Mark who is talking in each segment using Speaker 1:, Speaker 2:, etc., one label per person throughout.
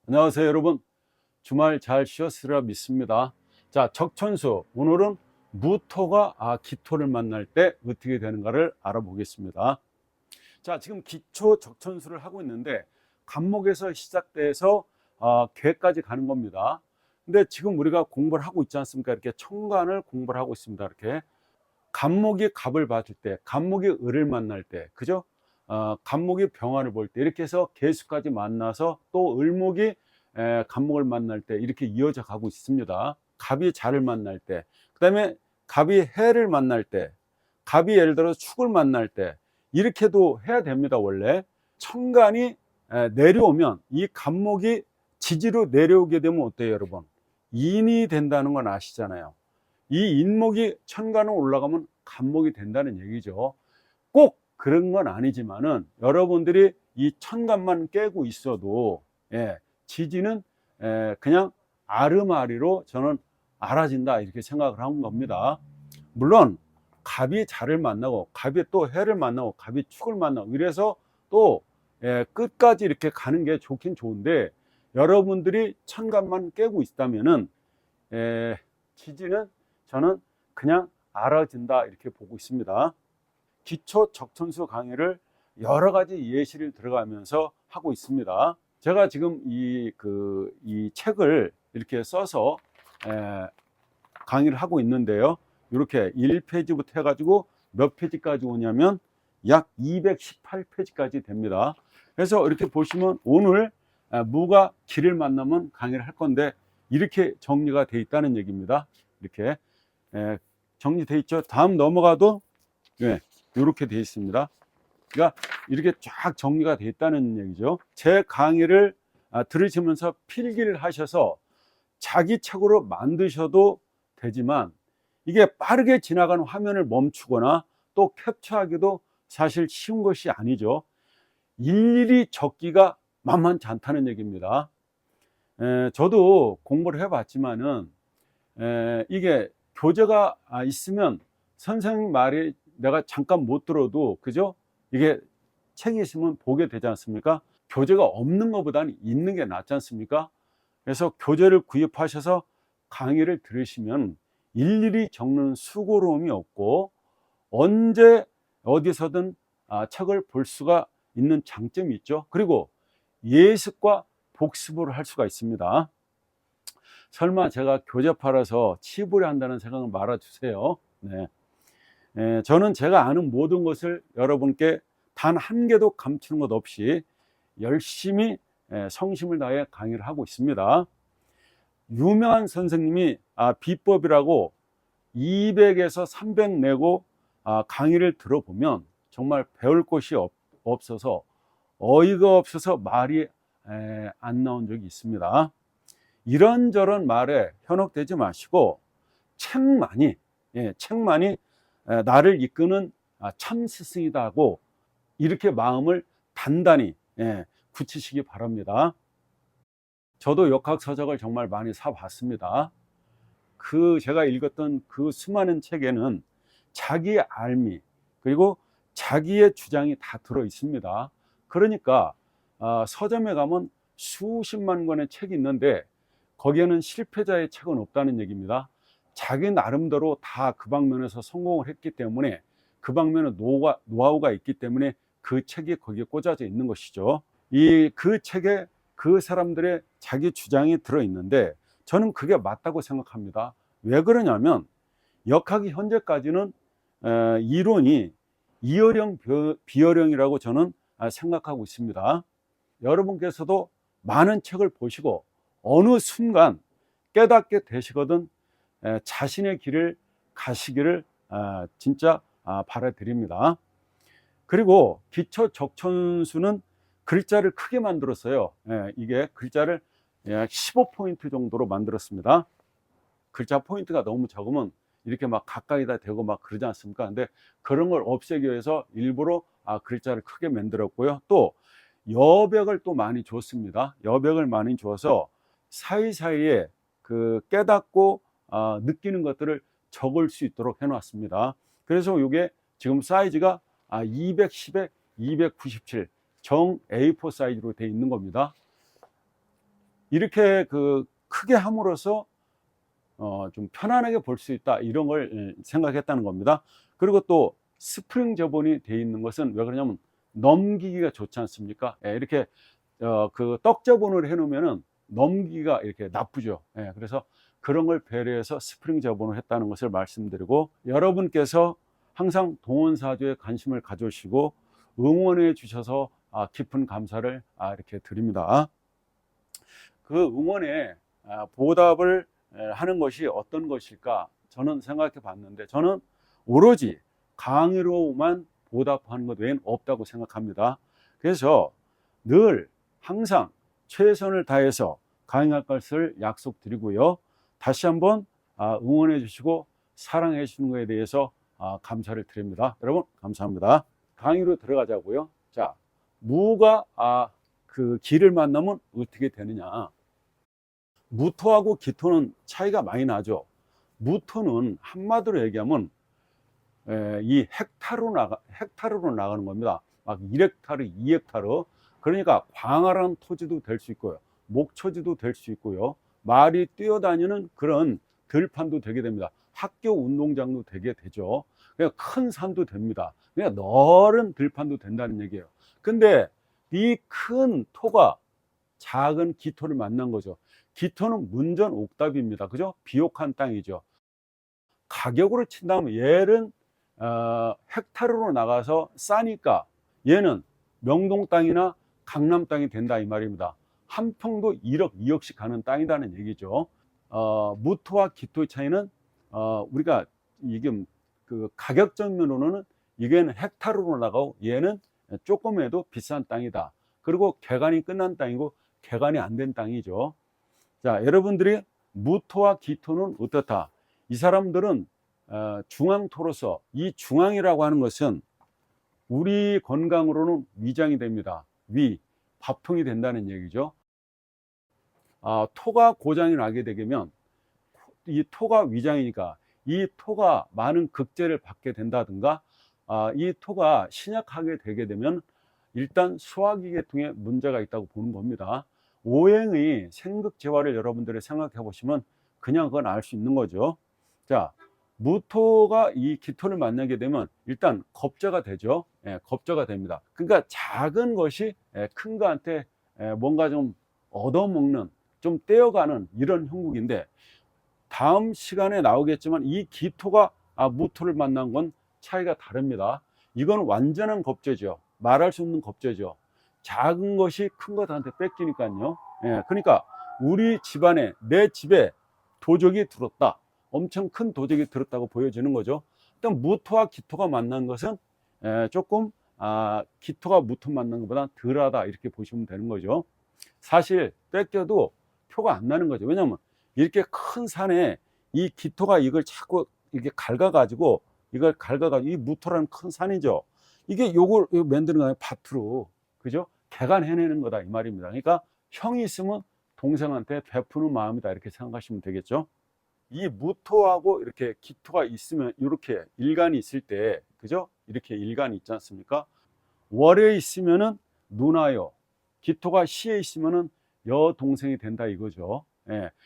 Speaker 1: 안녕하세요 여러분, 주말 잘 쉬었으리라 믿습니다. 자, 적천수, 오늘은 무토가 기토를 만날 때 어떻게 되는가를 알아보겠습니다. 자, 지금 기초 적천수를 하고 있는데 간목에서 시작돼서 개까지 가는 겁니다. 근데 지금 우리가 공부를 하고 있지 않습니까? 이렇게 천간을 공부를 하고 있습니다. 이렇게 간목이 갑을 봐줄 때, 간목이 을을 만날 때, 그죠? 간목이 병화를 볼 때, 이렇게 해서 개수까지 만나서 또 을목이 간목을 만날 때 이렇게 이어져 가고 있습니다. 갑이 자를 만날 때, 그 다음에 갑이 해를 만날 때, 갑이 예를 들어 축을 만날 때, 이렇게도 해야 됩니다. 원래 천간이 내려오면 이 간목이 지지로 내려오게 되면 어때요 여러분? 인이 된다는 건 아시잖아요. 이 인목이 천간으로 올라가면 간목이 된다는 얘기죠. 꼭 그런 건 아니지만은 여러분들이 이 천간만 깨고 있어도 지지는 그냥 아르마리로 저는 알아진다 이렇게 생각을 한 겁니다. 물론 갑이 자를 만나고 갑이 또 해를 만나고 갑이 축을 만나고 이래서 또 끝까지 이렇게 가는 게 좋긴 좋은데, 여러분들이 천간만 깨고 있다면은 지지는 저는 그냥 알아진다 이렇게 보고 있습니다. 기초 적천수 강의를 여러 가지 예시를 들어가면서 하고 있습니다. 제가 지금 이 책을 이렇게 써서 강의를 하고 있는데요. 이렇게 1페이지부터 해가지고 몇 페이지까지 오냐면 약 218페이지까지 됩니다. 그래서 이렇게 보시면 오늘 무가 기를 만나면 강의를 할 건데 이렇게 정리가 되어 있다는 얘기입니다. 이렇게 정리되어 있죠. 다음 넘어가도 이렇게 되어 있습니다. 그러니까 이렇게 쫙 정리가 되어 있다는 얘기죠. 제 강의를 들으시면서 필기를 하셔서 자기 책으로 만드셔도 되지만, 이게 빠르게 지나가는 화면을 멈추거나 또 캡처하기도 사실 쉬운 것이 아니죠. 일일이 적기가 만만치 않다는 얘기입니다. 저도 공부를 해봤지만은 이게 교재가 있으면 선생님 말이 내가 잠깐 못 들어도, 그죠? 이게 책이 있으면 보게 되지 않습니까? 교재가 없는 것보다는 있는 게 낫지 않습니까? 그래서 교재를 구입하셔서 강의를 들으시면 일일이 적는 수고로움이 없고 언제 어디서든 책을 볼 수가 있는 장점이 있죠. 그리고 예습과 복습을 할 수가 있습니다. 설마 제가 교재 팔아서 치부려 한다는 생각은 말아주세요. 저는 제가 아는 모든 것을 여러분께 단 한 개도 감추는 것 없이 열심히 성심을 다해 강의를 하고 있습니다. 유명한 선생님이 비법이라고 200에서 300 내고 강의를 들어보면 정말 배울 곳이 없어서 어이가 없어서 말이 안 나온 적이 있습니다. 이런저런 말에 현혹되지 마시고 책만이 나를 이끄는 참 스승이다 하고 이렇게 마음을 단단히 굳히시기 바랍니다. 저도 역학서적을 정말 많이 사봤습니다. 제가 읽었던 그 수많은 책에는 자기의 알미 그리고 자기의 주장이 다 들어 있습니다. 그러니까 서점에 가면 수십만 권의 책이 있는데 거기에는 실패자의 책은 없다는 얘기입니다. 자기 나름대로 다 그 방면에서 성공을 했기 때문에, 그 방면에 노하우가 있기 때문에 그 책이 거기에 꽂아져 있는 것이죠. 그 책에 그 사람들의 자기 주장이 들어 있는데 저는 그게 맞다고 생각합니다. 왜 그러냐면 역학이 현재까지는 이론이 이어령 비어령이라고 저는 생각하고 있습니다. 여러분께서도 많은 책을 보시고 어느 순간 깨닫게 되시거든 자신의 길을 가시기를 진짜 바라드립니다. 그리고 기초 적천수는 글자를 크게 만들었어요. 이게 글자를 약 15포인트 정도로 만들었습니다. 글자 포인트가 너무 적으면 이렇게 막 가까이다 대고 막 그러지 않습니까? 근데 그런 걸 없애기 위해서 일부러 글자를 크게 만들었고요. 또 여백을 또 많이 줬습니다. 여백을 많이 줘서 사이사이에 그 깨닫고 느끼는 것들을 적을 수 있도록 해놨습니다. 그래서 이게 지금 사이즈가 210에 297 정 A4 사이즈로 되어 있는 겁니다. 이렇게 크게 함으로써 좀 편안하게 볼 수 있다, 이런 걸 생각했다는 겁니다. 그리고 또 스프링 저번이 돼 있는 것은 왜 그러냐면 넘기기가 좋지 않습니까? 이렇게 떡 저번을 해 놓으면은 넘기기가 이렇게 나쁘죠. 그래서 그런 걸 배려해서 스프링 저번을 했다는 것을 말씀드리고, 여러분께서 항상 동원사주에 관심을 가져주시고 응원해 주셔서 깊은 감사를 이렇게 드립니다. 그 응원에 보답을 하는 것이 어떤 것일까, 저는 생각해 봤는데, 저는 오로지 강의로만 보답하는 것 외엔 없다고 생각합니다. 그래서 늘 항상 최선을 다해서 강의할 것을 약속드리고요. 다시 한번 응원해 주시고 사랑해 주시는 것에 대해서 감사를 드립니다. 여러분 감사합니다. 강의로 들어가자고요. 자, 무가 그 기를 만나면 어떻게 되느냐. 무토하고 기토는 차이가 많이 나죠. 무토는 한마디로 얘기하면 이 헥타르로 나가는 겁니다. 막 1헥타르, 2헥타르. 그러니까 광활한 토지도 될 수 있고요, 목초지도 될 수 있고요, 말이 뛰어다니는 그런 들판도 되게 됩니다. 학교 운동장도 되게 되죠. 그냥 큰 산도 됩니다. 그냥 넓은 들판도 된다는 얘기예요. 근데 이 큰 토가 작은 기토를 만난 거죠. 기토는 문전옥답입니다. 그죠? 비옥한 땅이죠. 가격으로 친다면 얘는 헥타르로 나가서 싸니까 얘는 명동 땅이나 강남 땅이 된다, 이 말입니다. 한 평도 1억, 2억씩 가는 땅이라는 얘기죠. 무토와 기토의 차이는 우리가 이게 가격적 면으로는 이게는 헥타르로 나가고 얘는 조금해도 비싼 땅이다. 그리고 개간이 끝난 땅이고 개간이 안 된 땅이죠. 자, 여러분들이 무토와 기토는 어떻다? 이 사람들은 중앙토로서, 이 중앙이라고 하는 것은 우리 건강으로는 위장이 됩니다. 밥통이 된다는 얘기죠. 토가 고장이 나게 되면 이 토가 위장이니까 이 토가 많은 극제를 받게 된다든가, 이 토가 신약하게 되게 되면 일단 소화기 계통에 문제가 있다고 보는 겁니다. 오행의 생극재화를 여러분들이 생각해 보시면 그냥 그건 알 수 있는 거죠. 자, 무토가 이 기토를 만나게 되면 일단 겁자가 되죠. 겁자가 됩니다. 그러니까 작은 것이 큰 거한테 뭔가 좀 얻어먹는, 좀 떼어가는 이런 형국인데, 다음 시간에 나오겠지만 이 기토가 무토를 만난 건 차이가 다릅니다. 이건 완전한 겁제죠. 말할 수 없는 겁제죠. 작은 것이 큰 것한테 뺏기니까요. 그러니까 우리 집안에, 내 집에 도적이 들었다, 엄청 큰 도적이 들었다고 보여지는 거죠. 일단 무토와 기토가 만난 것은 조금 기토가 무토 만난 것보다 덜하다, 이렇게 보시면 되는 거죠. 사실 뺏겨도 표가 안 나는 거죠. 왜냐하면 이렇게 큰 산에 이 기토가 이걸 자꾸 이렇게 갉아가지고 이 무토라는 큰 산이죠. 이게 요걸 만드는 거예요, 밭으로. 그죠? 개간해내는 거다, 이 말입니다. 그러니까 형이 있으면 동생한테 베푸는 마음이다, 이렇게 생각하시면 되겠죠. 이 무토하고 이렇게 기토가 있으면, 이렇게 일간이 있을 때, 그죠? 이렇게 일간이 있지 않습니까? 월에 있으면은 누나요, 기토가 시에 있으면은 여동생이 된다, 이거죠.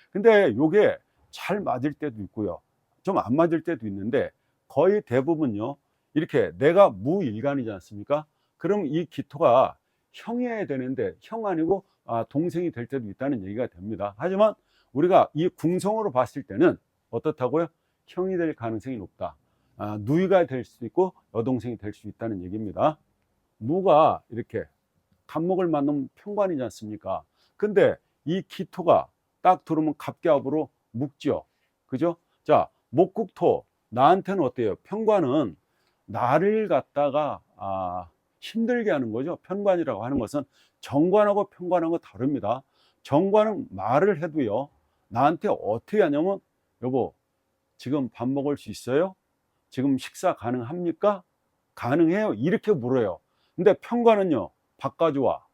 Speaker 1: 근데 요게 잘 맞을 때도 있고요, 좀 안 맞을 때도 있는데, 거의 대부분요, 이렇게 내가 무일간이지 않습니까? 그럼 이 기토가 형이어야 되는데 형 아니고 동생이 될 때도 있다는 얘기가 됩니다. 하지만 우리가 이 궁성으로 봤을 때는 어떻다고요? 형이 될 가능성이 높다. 누이가 될 수도 있고 여동생이 될 수 있다는 얘기입니다. 무가 이렇게 갑목을 만나면 편관이지 않습니까? 근데 이 기토가 딱 들어오면 갑갑으로 묶죠. 그죠? 자, 목국토, 나한테는 어때요? 편관은 나를 갖다가 힘들게 하는 거죠. 편관이라고 하는 것은 정관하고 편관하고 다릅니다. 정관은 말을 해도요, 나한테 어떻게 하냐면, 여보 지금 밥 먹을 수 있어요? 지금 식사 가능합니까? 가능해요, 이렇게 물어요. 근데 편관은요, 밥 가져와,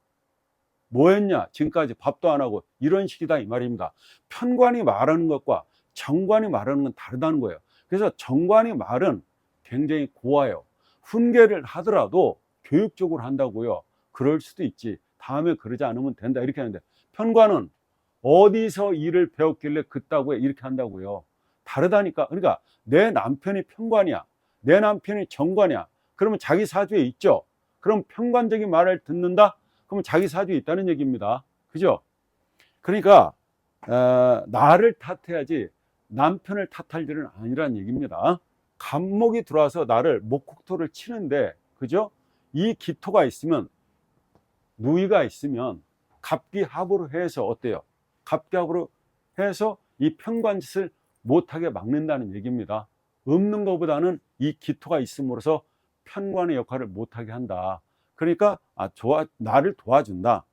Speaker 1: 뭐 했냐, 지금까지 밥도 안 하고, 이런 식이다, 이 말입니다. 편관이 말하는 것과 정관이 말하는 건 다르다는 거예요. 그래서 정관이 말은 굉장히 고와요. 훈계를 하더라도 교육적으로 한다고요, 그럴 수도 있지, 다음에 그러지 않으면 된다, 이렇게 하는데, 편관은 어디서 일을 배웠길래 그따구에 이렇게 한다고요. 다르다니까. 그러니까 내 남편이 편관이야, 내 남편이 정관이야, 그러면 자기 사주에 있죠. 그럼 편관적인 말을 듣는다? 그러면 자기 사주에 있다는 얘기입니다. 그죠? 그러니까 나를 탓해야지 남편을 탓할 일은 아니란 얘기입니다. 갑목이 들어와서 나를 목국토를 치는데, 그죠? 이 기토가 있으면, 누이가 있으면 갑기합으로 해서 어때요? 갑기합으로 해서 이 편관짓을 못하게 막는다는 얘기입니다. 없는 것보다는 이 기토가 있음으로써 편관의 역할을 못하게 한다. 그러니까 나를 도와준다,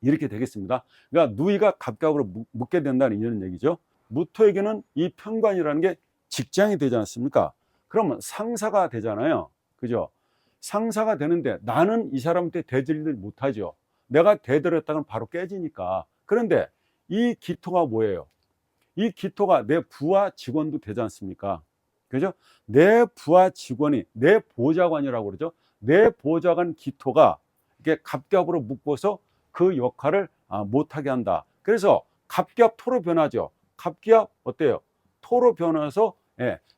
Speaker 1: 이렇게 되겠습니다. 그러니까 누이가 갑갑으로 묻게 된다는 이런 얘기죠. 무토에게는 이 편관이라는 게 직장이 되지 않습니까? 그러면 상사가 되잖아요. 그죠? 상사가 되는데 나는 이 사람한테 대들을 못하죠. 내가 대들었다간 바로 깨지니까. 그런데 이 기토가 뭐예요? 이 기토가 내 부하 직원도 되지 않습니까? 그죠? 내 부하 직원이 내 보좌관이라고 그러죠. 내 보좌관 기토가 이게 갑갑으로 묶어서 그 역할을 못하게 한다. 그래서 갑갑 토로 변하죠. 갑갑 어때요? 토로 변해서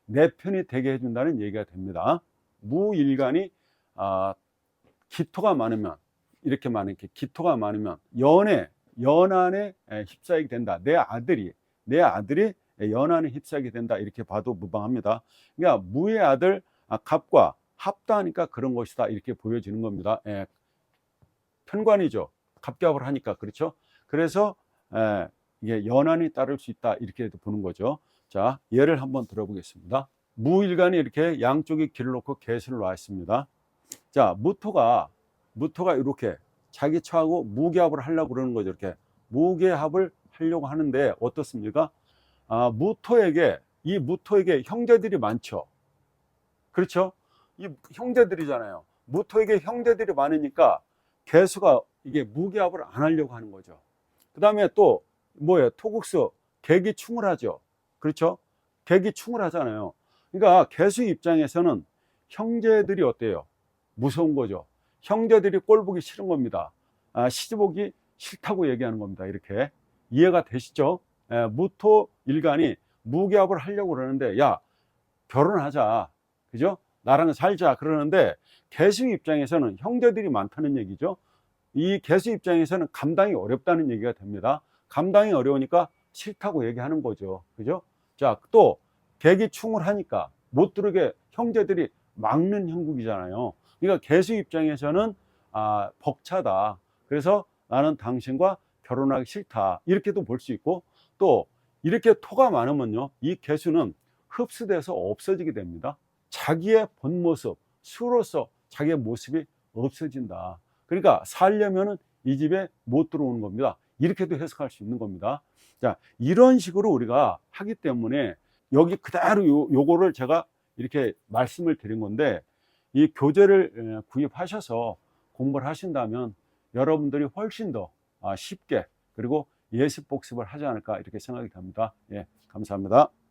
Speaker 1: 내 편이 되게 해준다는 얘기가 됩니다. 무일간이 기토가 많으면, 이렇게 많게 기토가 많으면 연한에 휩싸이게 된다. 내 아들이 연한에 휩싸이게 된다, 이렇게 봐도 무방합니다. 그러니까 무의 아들 갑과 합다하니까 그런 것이다, 이렇게 보여지는 겁니다. 편관이죠. 갑갑을 하니까. 그렇죠? 그래서 이게 연한이 따를 수 있다, 이렇게 보는 거죠. 자, 예를 한번 들어보겠습니다. 무일간이 이렇게 양쪽에 길을 놓고 개수를 놨습니다. 자, 무토가 이렇게 자기 처하고 무게합을 하려고 그러는 거죠. 이렇게 무게합을 하려고 하는데 어떻습니까? 이 무토에게 형제들이 많죠. 그렇죠? 이 형제들이잖아요. 무토에게 형제들이 많으니까 개수가 이게 무게합을 안 하려고 하는 거죠. 그 다음에 또 뭐예요? 토국수 계기충을 하죠. 그렇죠? 계기충을 하잖아요. 그러니까 개수 입장에서는 형제들이 어때요? 무서운 거죠. 형제들이 꼴 보기 싫은 겁니다. 시집 오기 싫다고 얘기하는 겁니다. 이렇게 이해가 되시죠? 무토 일간이 무게합을 하려고 그러는데, 야, 결혼하자, 그죠? 나랑 살자 그러는데, 개수 입장에서는 형제들이 많다는 얘기죠. 이 개수 입장에서는 감당이 어렵다는 얘기가 됩니다. 감당이 어려우니까 싫다고 얘기하는 거죠. 그죠? 자, 또 계기충을 하니까 못 들어게 형제들이 막는 형국이잖아요. 그러니까 개수 입장에서는 벅차다. 그래서 나는 당신과 결혼하기 싫다, 이렇게도 볼 수 있고, 또 이렇게 토가 많으면요, 이 개수는 흡수돼서 없어지게 됩니다. 자기의 본 모습, 수로서 자기의 모습이 없어진다. 그러니까 살려면은 이 집에 못 들어오는 겁니다. 이렇게도 해석할 수 있는 겁니다. 자, 이런 식으로 우리가 하기 때문에 여기 그대로 요거를 제가 이렇게 말씀을 드린 건데, 이 교재를 구입하셔서 공부를 하신다면 여러분들이 훨씬 더 쉽게, 그리고 예습 복습을 하지 않을까, 이렇게 생각이 됩니다. 예, 감사합니다.